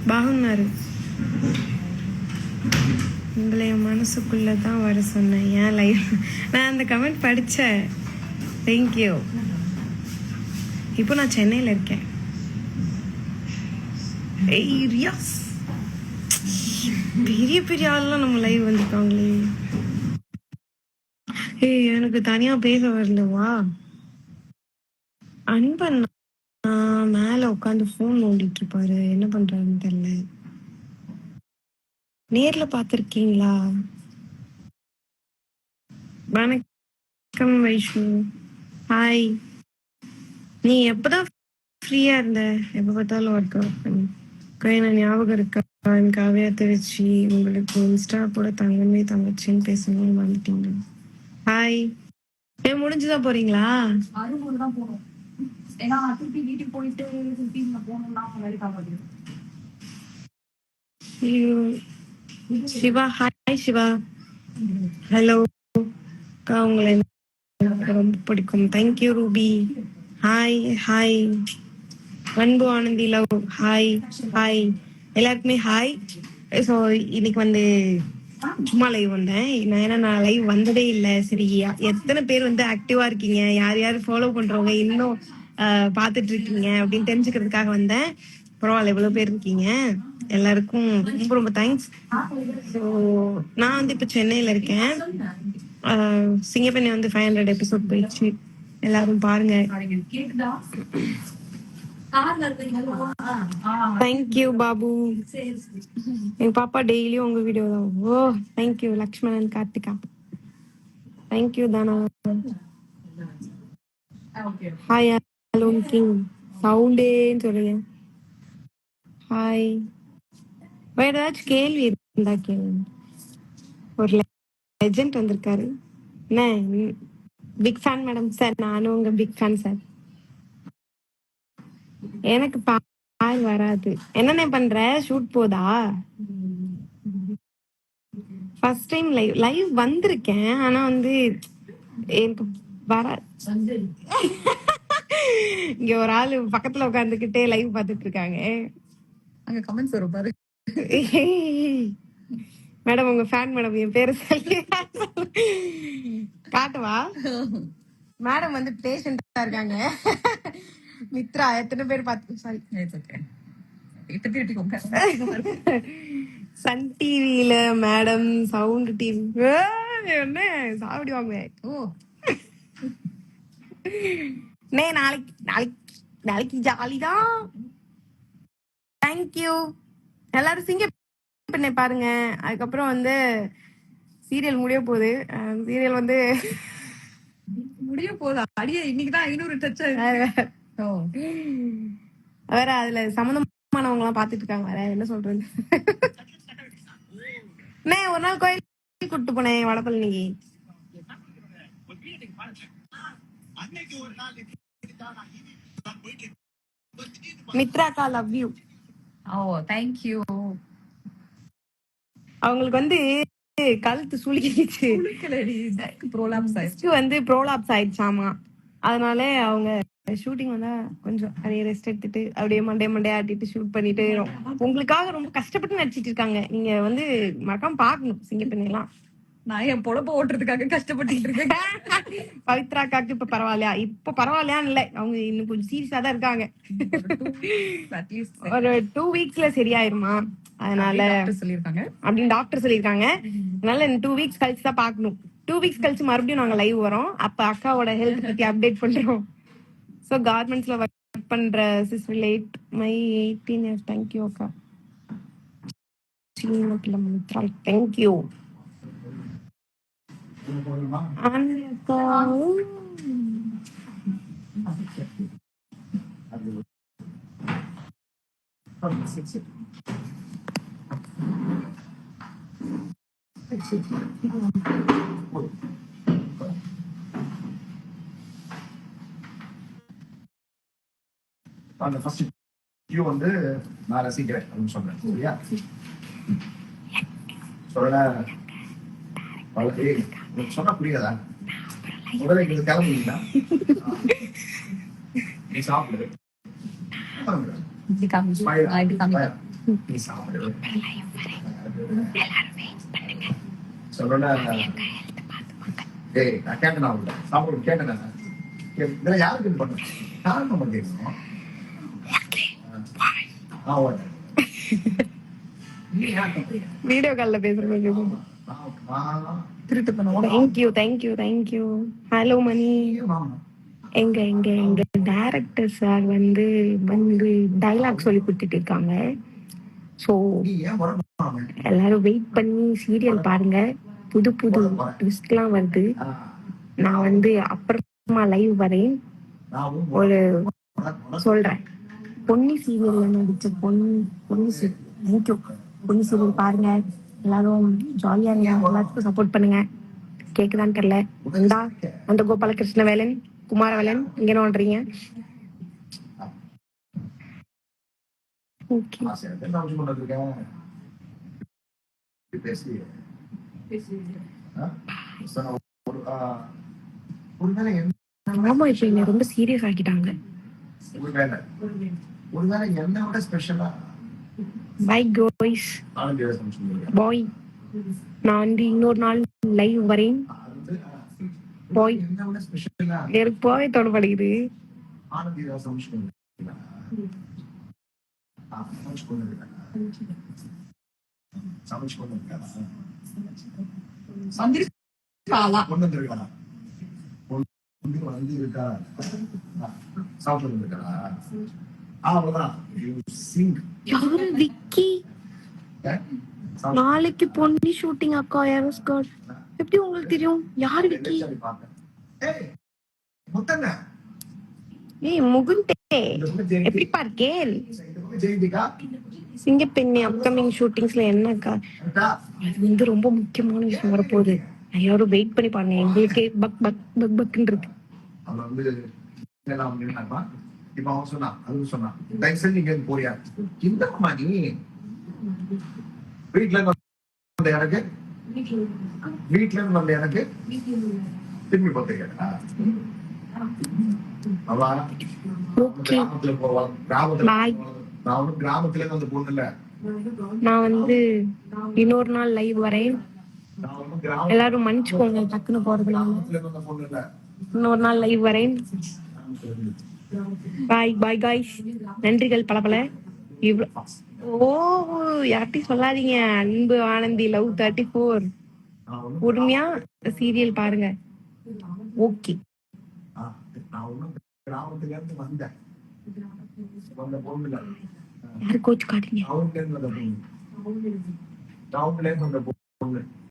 பாகுனாரு உங்களை என் மனசுக்குள்ளதான் வர சொன்னேன். ஏன் லைவ் நான் அந்த கமெண்ட் படிச்சேன். தேங்க்யூ. இப்போ நான் சென்னையில் இருக்கேன். ரியாஸ் பெரிய பெரிய ஆள்லாம் நம்ம லைவ் வந்துருக்காங்களே. எனக்கு தனியா பேச வரலவா? அன்பன் மேல உட்காந்து போன் நோண்டிட்டு இருப்பாரு. என்ன பண்றாருன்னு தெரியல. நேர்ல பாத்திருக்கீங்களா? வணக்கம் வைஷ்ணு. ஹாய். நீ எப்பதான் ஃப்ரீயா இருந்த? எப்ப பார்த்தாலும் ஒர்க் பண்ணி என்ன ஞாபகம் இருக்கா? காவியா திருச்சி. உங்களுக்கு இன்ஸ்டா கூட தங்கமே தங்கச்சின்னு பேசணும்னு வந்துட்டீங்க. ஹாய். ஏன் முடிஞ்சுதான் போறீங்களா? சிவா. ஹாய் சிவா. ஹலோ அக்கா, உங்களை எனக்கு ரொம்ப பிடிக்கும். Thank you Ruby. Hi hi. அன்பு ஆனந்தி லவ். ஹாய் ஹாய் எல்லாருக்குமே ஹாய். ஸோ இன்னைக்கு வந்து சும்மா லைவ் வந்தேன். நான் லைவ் வந்ததே இல்லை. சரி, எத்தனை பேர் வந்து ஆக்டிவா இருக்கீங்க, யார் யார் ஃபாலோ பண்றவங்க இன்னும் பாத்துட்டு இருக்கீங்க அப்படின்னு தெரிஞ்சுக்கிறதுக்காக வந்தேன். பரவாயில்ல, எவ்வளவு பேர் இருக்கீங்க. எல்லாருக்கும் ரொம்ப ரொம்ப தேங்க்ஸ். ஸோ நான் வந்து இப்ப சென்னையில இருக்கேன். சிங்கப்பெண்ணை வந்து 500 எபிசோட் போயிடுச்சு. எல்லாரும் பாருங்க. தேங்க்யூ பாபு. எங்க பாப்பா டெய்லியும் உங்க வீடியோ தான். Oh thank you Lakshmanan Karthika. Thank you தானா. Hi alone king. சவுண்டேன்னு சொல்லுங்க. ஹாய். வேற ஏதாச்சும் கேள்வி இருந்தா கேளுங்க. ஒரு லெஜெண்ட் வந்திருக்காரு. என்ன பிக் ஃபேன் மேடம். சார் நானும் உங்க பிக் ஃபேன் சார். எனக்கு பால் வராது. என்னென்ன பண்ற? ஷூட் போதா? ஃபர்ஸ்ட் டைம் லைவ் வந்திருக்கேன். ஆனா வந்து எனக்கு வர. இங்க ஒரு ஆளு பக்கத்துல உட்காந்துக்கிட்டே லைவ் பாத்துட்டு இருக்காங்க. அங்க கமெண்ட்ஸ் வரும் பாரு. மேடம் உங்க ஃபேன் மேடம். என் பேரு சொல்லி காட்டுவா? மேடம் வந்து பேஷண்டா இருக்காங்க. மித்ரா எத்தனை பேர் பார்த்து. சாரி, சன் டிவில மேடம், சவுண்ட் டிவி என்ன சாப்பிடுவாங்க. ஓ நாளைக்கு நாளைக்கு நாளைக்கு ஜாலிதான். தேங்க்யூ. எல்லாரும் சிங்க பாருங்க. அதுக்கப்புறம் வந்து சீரியல் முடிய போகுது. சீரியல் வந்து முடிய போதா? அடியே இன்னைக்குதான் 500 டச். வேற அதுல சம்பந்தமானவங்க எல்லாம் பாத்துட்டு இருக்காங்க. வேற என்ன சொல்றது. ஒரு நாள் கோயில் கூட்டு போனேன் வடபழனிக்கு. மித்ராக்கா love you. Oh thank you. அவங்களுக்கு வந்து கழுத்து சுளுக்கிடுச்சு. வந்து ப்ரோலாப்ஸ் ஆயிடுச்சாமா. அதனால அவங்க ஷூட்டிங் வந்தா கொஞ்சம் அப்படியே ரெஸ்ட் எடுத்துட்டு அப்படியே மண்டே ஆட்டிட்டு ஷூட் பண்ணிட்டு உங்களுக்காக ரொம்ப கஷ்டப்பட்டு நடிச்சிட்டு இருக்காங்க. நீங்க வந்து மறக்காம பாக்கணும் சிங்கப்பெண்ணை எல்லாம். நான் என் பொழப்ப ஓட்டுறதுக்காக கஷ்டப்பட்டு இருக்கேன். பவித்ராக்காக்கு இப்ப பரவாயில்லையா? இப்ப பரவாயில்லையான்னு இல்ல, அவங்க இன்னும் கொஞ்சம் சீரியஸா தான் இருக்காங்க. ஒரு 2 வீக்ஸ்ல சரியாயிருமா, அதனால சொல்லிருக்காங்க அப்படின்னு டாக்டர் சொல்லியிருக்காங்க. அதனால 2 வீக்ஸ் கழிச்சு தான் பாக்கணும். 2 வீக்ஸ் கழிச்சு மறுபடியும் நாங்க லைவ் வரோம். அப்ப அக்காவோட ஹெல்த் பத்தி அப்டேட் பண்றோம். சோ கார்மெண்ட்ஸ்ல ஒர்க் பண்ற sis relate my 18 years. Thank you அக்கா. தேங்க்யூ. அந்த ஃபர்ஸ்ட் கியூ வந்து நான் ரசிக்கிறேன் அப்படின்னு சொல்றேன். சரியா சொல்ல சொன்னா புரியாதா? முதல்ல எங்களுக்கு கிளம்புங்களா? நீ சாப்பிடு. நீ சாப்பிடு. சொல்லல. ஏய், நான் கேட்டேன் அவங்கள. சாப்பிடு கேட்டேன் நான். இதெல்லாம் யாருக்கு இது பண்ணணும்? யாருக்கு நம்ம கேட்கணும்? ஓகே. நீ யாருக்கு? வீடியோ கால்ல பேசுறது. திருட்டு தேங்க்யூ. ஹலோ மணி. எங்க எங்க எங்க டைரக்டர் சார் வந்து டைலாக் சொல்லி கொடுத்துட்டு இருக்காங்க. ஸோ நீ ஏன் வரணும்? எல்லாரும் வெயிட் பண்ணி சீரியல் பாருங்க. புது புது ட்விஸ்ட்லாம் வருது. நான் வந்து அப்புறமா லைவ் வரேன். ஒரு சொல்றேன். பொன்னி சீரியல்ல நடிச்ச பொன்னி சீரியல் பாருங்க. எல்லாரும் ஜாலியா இருங்க. எல்லாத்துக்கும் சப்போர்ட் பண்ணுங்க. கேக்குதான்னு தெரியல. அந்த கோபாலகிருஷ்ண வேலன், குமாரவேலன் இங்க என்ன பண்றீங்க? ஓகே. ஆமா, இப்ப என்ன ரொம்ப சீரியஸ் ஆக்கிட்டாங்க. Bye guys. பாய். நான் வந்து இன்னொரு நாள் லைவ் வரேன். பாய். எனக்கு போய் தொடப்படுகிறது. வந்திருக்காளா? யாரு விக்கி? நாளைக்கு பொன்னி ஷூட்டிங் அக்கா. யாரோஸ்கார் எப்படி உங்களுக்கு தெரியும்? யாரு விக்கி? ஏய் முகுந்தே, எப்படி பார்க்கேன்? சிங்கப்பெண்ணி அப்கமிங் ஷூட்டிங்ஸ்ல என்னக்கா? அது வந்து ரொம்ப முக்கியமான விஷயம் வரப்போகுது. எல்லாரும் வெயிட் பண்ணி பாருங்க. எங்களுக்கே பக் பக் பக் பக்ன்னு இருக்கு. இப்ப அவன் சொன்னான், அது சொன்னான், தயவு செஞ்சு இங்க இருந்து போறியா? இந்த நீ வீட்டுல இருந்து வந்த எனக்கு திரும்பி பார்த்து கேட்டா கிராமத்துல போவான். நான் ஒன்னும் கிராமத்துல இருந்து வந்து பொண்ணு இல்ல. நான் வந்து இன்னொரு நாள் லைவ் வரேன். எல்லாரும் மன்னிச்சுக்கோங்க டக்குன்னு போறதுனால. இன்னொரு நாள் லைவ் வரேன். Bye guys. நன்றிகள் பல. ஓ, யார்ட்டையும் சொல்லாதீங்க. அன்பு ஆனந்தி லவ் 34 பொறுமையா சீரியல் பாருங்க. ஓகே. யாரு கோச்சு காட்டுங்க.